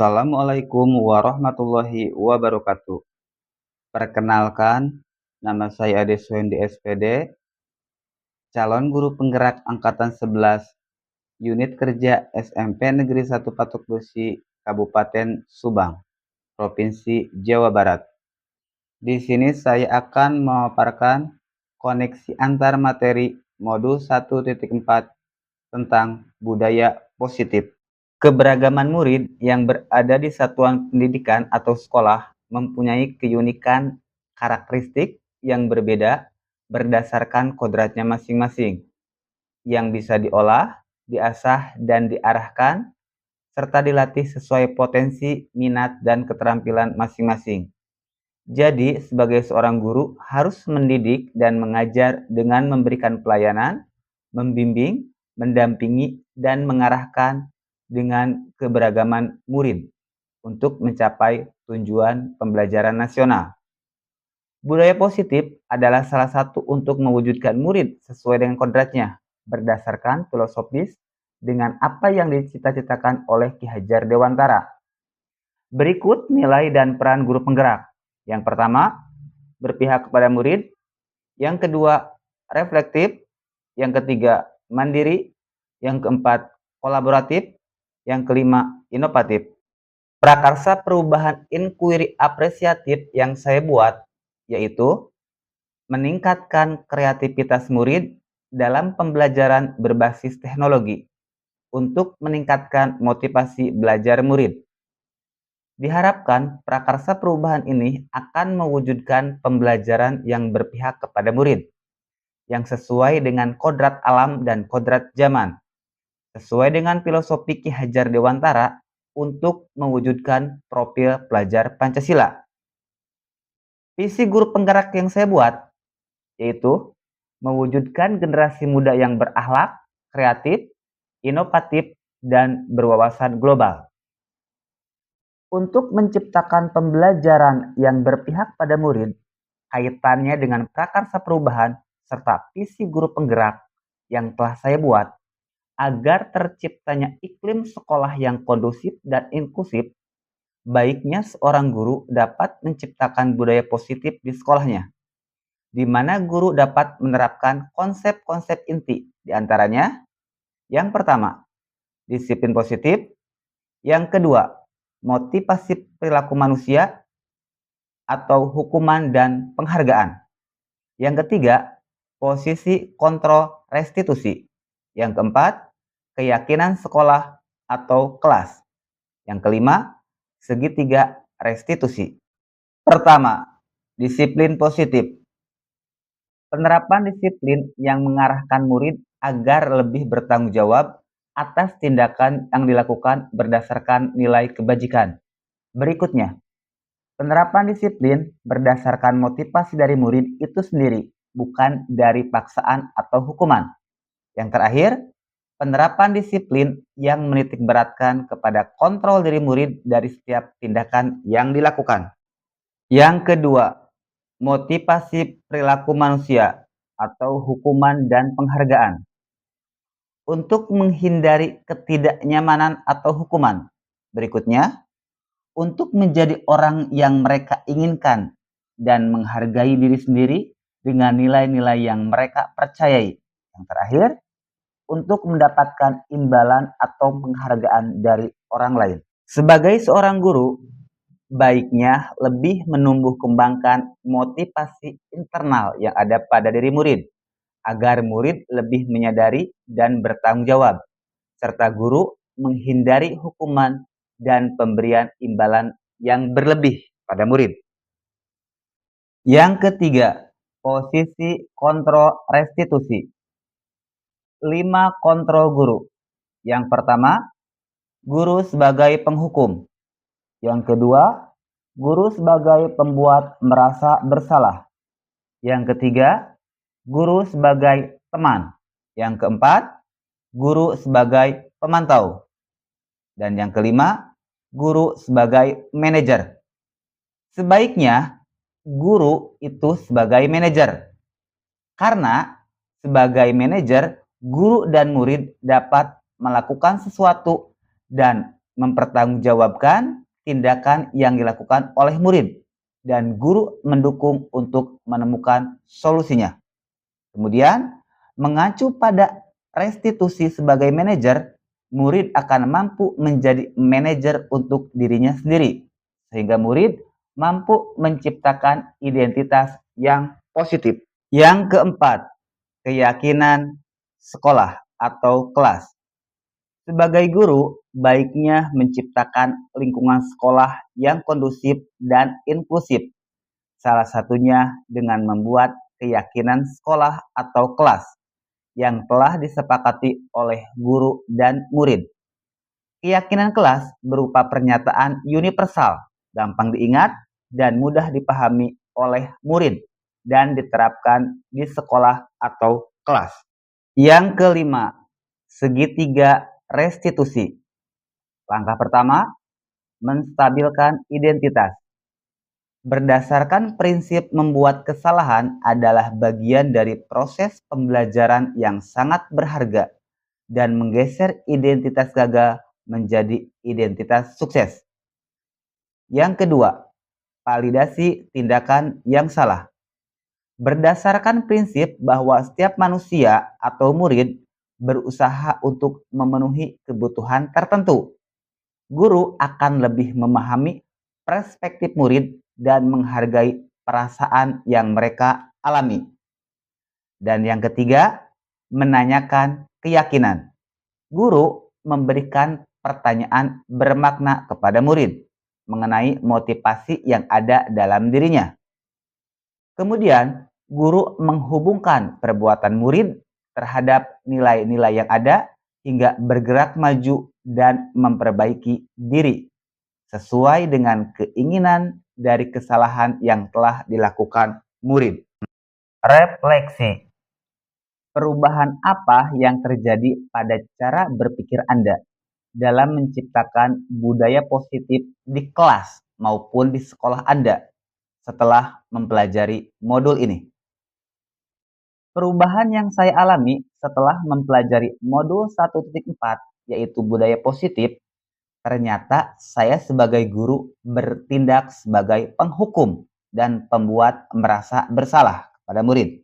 Assalamualaikum warahmatullahi wabarakatuh. Perkenalkan, nama saya Ade Suhendi SPD, calon guru penggerak Angkatan 11, Unit Kerja SMP Negeri 1 Patok Besi, Kabupaten Subang, Provinsi Jawa Barat. Di sini saya akan memaparkan koneksi antar materi modul 1.4 tentang budaya positif. Keberagaman murid yang berada di satuan pendidikan atau sekolah mempunyai keunikan karakteristik yang berbeda berdasarkan kodratnya masing-masing, yang bisa diolah, diasah, dan diarahkan, serta dilatih sesuai potensi, minat, dan keterampilan masing-masing. Jadi, sebagai seorang guru harus mendidik dan mengajar dengan memberikan pelayanan, membimbing, mendampingi, dan mengarahkan dengan keberagaman murid untuk mencapai tujuan pembelajaran nasional. Budaya positif adalah salah satu untuk mewujudkan murid sesuai dengan kodratnya, berdasarkan filosofis dengan apa yang dicita-citakan oleh Ki Hajar Dewantara. Berikut nilai dan peran guru penggerak. Yang pertama, berpihak kepada murid. Yang kedua, reflektif. Yang ketiga, mandiri. Yang keempat, kolaboratif. Yang kelima, inovatif. Prakarsa perubahan inquiry apresiatif yang saya buat yaitu meningkatkan kreativitas murid dalam pembelajaran berbasis teknologi untuk meningkatkan motivasi belajar murid. Diharapkan prakarsa perubahan ini akan mewujudkan pembelajaran yang berpihak kepada murid, yang sesuai dengan kodrat alam dan kodrat zaman, sesuai dengan filosofi Ki Hajar Dewantara untuk mewujudkan profil pelajar Pancasila. Visi guru penggerak yang saya buat yaitu mewujudkan generasi muda yang berakhlak, kreatif, inovatif, dan berwawasan global. Untuk menciptakan pembelajaran yang berpihak pada murid, kaitannya dengan prakarsa perubahan serta visi guru penggerak yang telah saya buat, agar terciptanya iklim sekolah yang kondusif dan inklusif, baiknya seorang guru dapat menciptakan budaya positif di sekolahnya, di mana guru dapat menerapkan konsep-konsep inti, diantaranya, yang pertama, disiplin positif, yang kedua, motivasi perilaku manusia atau hukuman dan penghargaan, yang ketiga, posisi kontrol restitusi, yang keempat, keyakinan sekolah atau kelas. Yang kelima, segitiga restitusi. Pertama, disiplin positif. Penerapan disiplin yang mengarahkan murid agar lebih bertanggung jawab atas tindakan yang dilakukan berdasarkan nilai kebajikan. Berikutnya, penerapan disiplin berdasarkan motivasi dari murid itu sendiri, bukan dari paksaan atau hukuman. Yang terakhir, penerapan disiplin yang menitik beratkan kepada kontrol diri murid dari setiap tindakan yang dilakukan. Yang kedua, motivasi perilaku manusia atau hukuman dan penghargaan. Untuk menghindari ketidaknyamanan atau hukuman. Berikutnya, untuk menjadi orang yang mereka inginkan dan menghargai diri sendiri dengan nilai-nilai yang mereka percayai. Yang terakhir, untuk mendapatkan imbalan atau penghargaan dari orang lain. Sebagai seorang guru, baiknya lebih menumbuh kembangkan motivasi internal yang ada pada diri murid, agar murid lebih menyadari dan bertanggung jawab, serta guru menghindari hukuman dan pemberian imbalan yang berlebih pada murid. Yang ketiga, posisi kontrol restitusi. 5 kontrol guru. Yang pertama, guru sebagai penghukum. Yang kedua, guru sebagai pembuat merasa bersalah. Yang ketiga, guru sebagai teman. Yang keempat, guru sebagai pemantau. Dan yang kelima, guru sebagai manajer. Sebaiknya, guru itu sebagai manajer. Karena sebagai manajer, guru dan murid dapat melakukan sesuatu dan mempertanggungjawabkan tindakan yang dilakukan oleh murid, dan guru mendukung untuk menemukan solusinya. Kemudian, mengacu pada restitusi sebagai manajer, murid akan mampu menjadi manajer untuk dirinya sendiri, sehingga murid mampu menciptakan identitas yang positif. Yang keempat, keyakinan sekolah atau kelas. Sebagai guru, baiknya menciptakan lingkungan sekolah yang kondusif dan inklusif. Salah satunya dengan membuat keyakinan sekolah atau kelas yang telah disepakati oleh guru dan murid. Keyakinan kelas berupa pernyataan universal, gampang diingat, dan mudah dipahami oleh murid dan diterapkan di sekolah atau kelas. Yang kelima, segitiga restitusi. Langkah pertama, menstabilkan identitas. Berdasarkan prinsip membuat kesalahan adalah bagian dari proses pembelajaran yang sangat berharga dan menggeser identitas gagal menjadi identitas sukses. Yang kedua, validasi tindakan yang salah. Berdasarkan prinsip bahwa setiap manusia atau murid berusaha untuk memenuhi kebutuhan tertentu, guru akan lebih memahami perspektif murid dan menghargai perasaan yang mereka alami. Dan yang ketiga, menanyakan keyakinan. Guru memberikan pertanyaan bermakna kepada murid mengenai motivasi yang ada dalam dirinya. Kemudian, guru menghubungkan perbuatan murid terhadap nilai-nilai yang ada hingga bergerak maju dan memperbaiki diri sesuai dengan keinginan dari kesalahan yang telah dilakukan murid. Refleksi. Perubahan apa yang terjadi pada cara berpikir Anda dalam menciptakan budaya positif di kelas maupun di sekolah Anda setelah mempelajari modul ini? Perubahan yang saya alami setelah mempelajari modul 1.4, yaitu budaya positif, ternyata saya sebagai guru bertindak sebagai penghukum dan pembuat merasa bersalah kepada murid.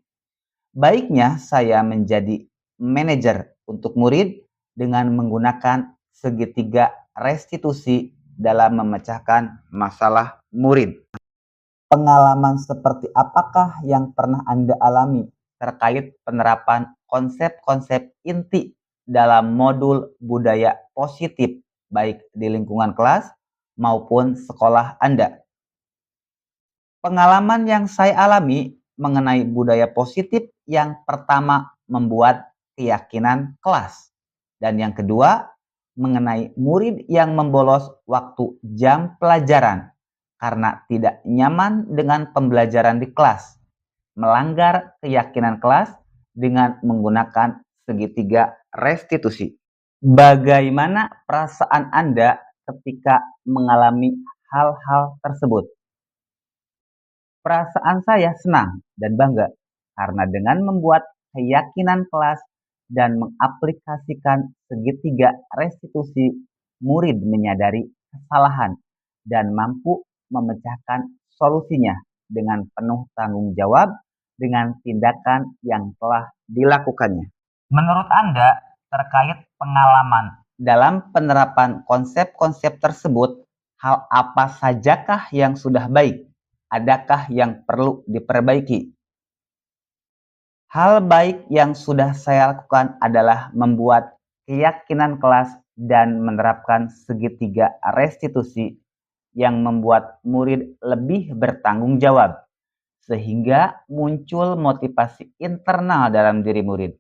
Baiknya saya menjadi manajer untuk murid dengan menggunakan segitiga restitusi dalam memecahkan masalah murid. Pengalaman seperti apakah yang pernah Anda alami terkait penerapan konsep-konsep inti dalam modul budaya positif baik di lingkungan kelas maupun sekolah Anda? Pengalaman yang saya alami mengenai budaya positif yang pertama membuat keyakinan kelas, dan yang kedua mengenai murid yang membolos waktu jam pelajaran karena tidak nyaman dengan pembelajaran di kelas, melanggar keyakinan kelas dengan menggunakan segitiga restitusi. Bagaimana perasaan Anda ketika mengalami hal-hal tersebut? Perasaan saya senang dan bangga karena dengan membuat keyakinan kelas dan mengaplikasikan segitiga restitusi, murid menyadari kesalahan dan mampu memecahkan solusinya dengan penuh tanggung jawab dengan tindakan yang telah dilakukannya. Menurut Anda, terkait pengalaman dalam penerapan konsep-konsep tersebut, hal apa sajakah yang sudah baik? Adakah yang perlu diperbaiki? Hal baik yang sudah saya lakukan adalah membuat keyakinan kelas dan menerapkan segitiga restitusi yang membuat murid lebih bertanggung jawab, sehingga muncul motivasi internal dalam diri murid.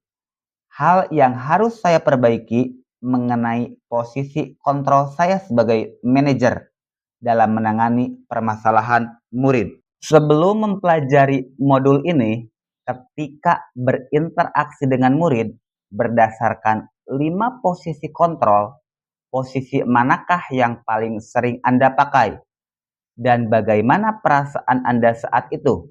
Hal yang harus saya perbaiki mengenai posisi kontrol saya sebagai manajer dalam menangani permasalahan murid. Sebelum mempelajari modul ini, ketika berinteraksi dengan murid berdasarkan 5 posisi kontrol, posisi manakah yang paling sering Anda pakai? Dan bagaimana perasaan Anda saat itu?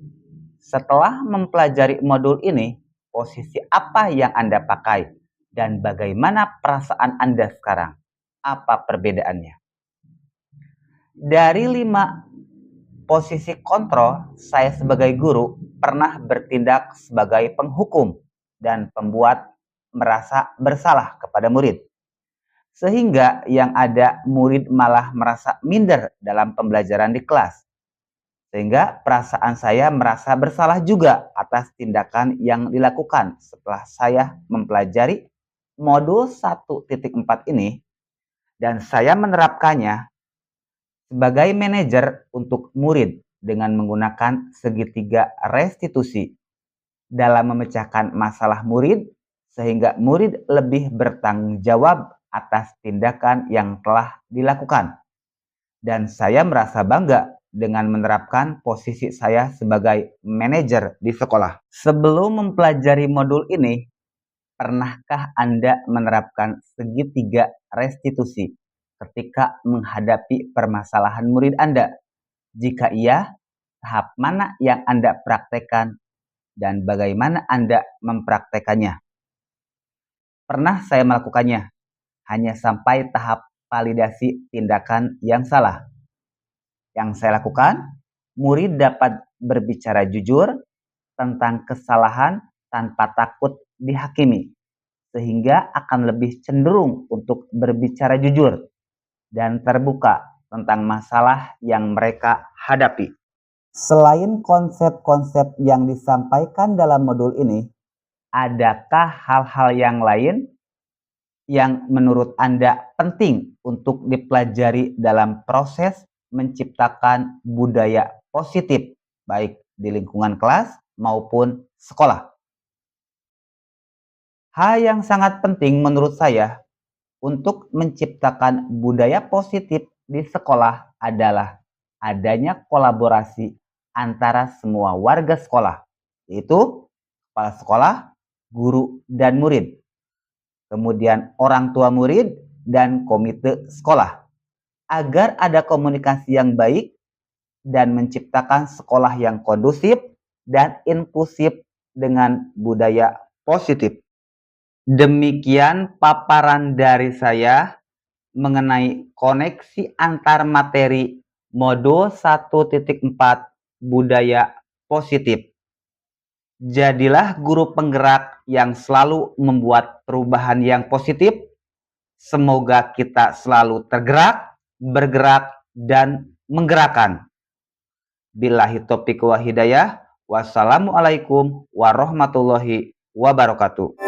Setelah mempelajari modul ini, posisi apa yang Anda pakai? Dan bagaimana perasaan Anda sekarang? Apa perbedaannya? Dari 5 posisi kontrol, saya sebagai guru pernah bertindak sebagai penghukum dan pembuat merasa bersalah kepada murid. Sehingga yang ada murid malah merasa minder dalam pembelajaran di kelas. Sehingga perasaan saya merasa bersalah juga atas tindakan yang dilakukan setelah saya mempelajari modul 1.4 ini dan saya menerapkannya sebagai manajer untuk murid dengan menggunakan segitiga restitusi dalam memecahkan masalah murid sehingga murid lebih bertanggung jawab atas tindakan yang telah dilakukan. Dan saya merasa bangga dengan menerapkan posisi saya sebagai manajer di sekolah. Sebelum mempelajari modul ini, pernahkah Anda menerapkan segitiga restitusi ketika menghadapi permasalahan murid Anda? Jika iya, tahap mana yang Anda praktekkan dan bagaimana Anda mempraktekannya? Pernah saya melakukannya, hanya sampai tahap validasi tindakan yang salah. Yang saya lakukan, murid dapat berbicara jujur tentang kesalahan tanpa takut dihakimi, sehingga akan lebih cenderung untuk berbicara jujur dan terbuka tentang masalah yang mereka hadapi. Selain konsep-konsep yang disampaikan dalam modul ini, adakah hal-hal yang lain yang menurut Anda penting untuk dipelajari dalam proses menciptakan budaya positif, baik di lingkungan kelas maupun sekolah? Hal yang sangat penting menurut saya untuk menciptakan budaya positif di sekolah adalah adanya kolaborasi antara semua warga sekolah, yaitu kepala sekolah, guru, dan murid. Kemudian orang tua murid dan komite sekolah. Agar ada komunikasi yang baik dan menciptakan sekolah yang kondusif dan inklusif dengan budaya positif. Demikian paparan dari saya mengenai koneksi antar materi modul 1.4 budaya positif. Jadilah guru penggerak yang selalu membuat perubahan yang positif. Semoga kita selalu tergerak, bergerak, dan menggerakkan. Billahi taufiq wa hidayah. Wassalamualaikum warahmatullahi wabarakatuh.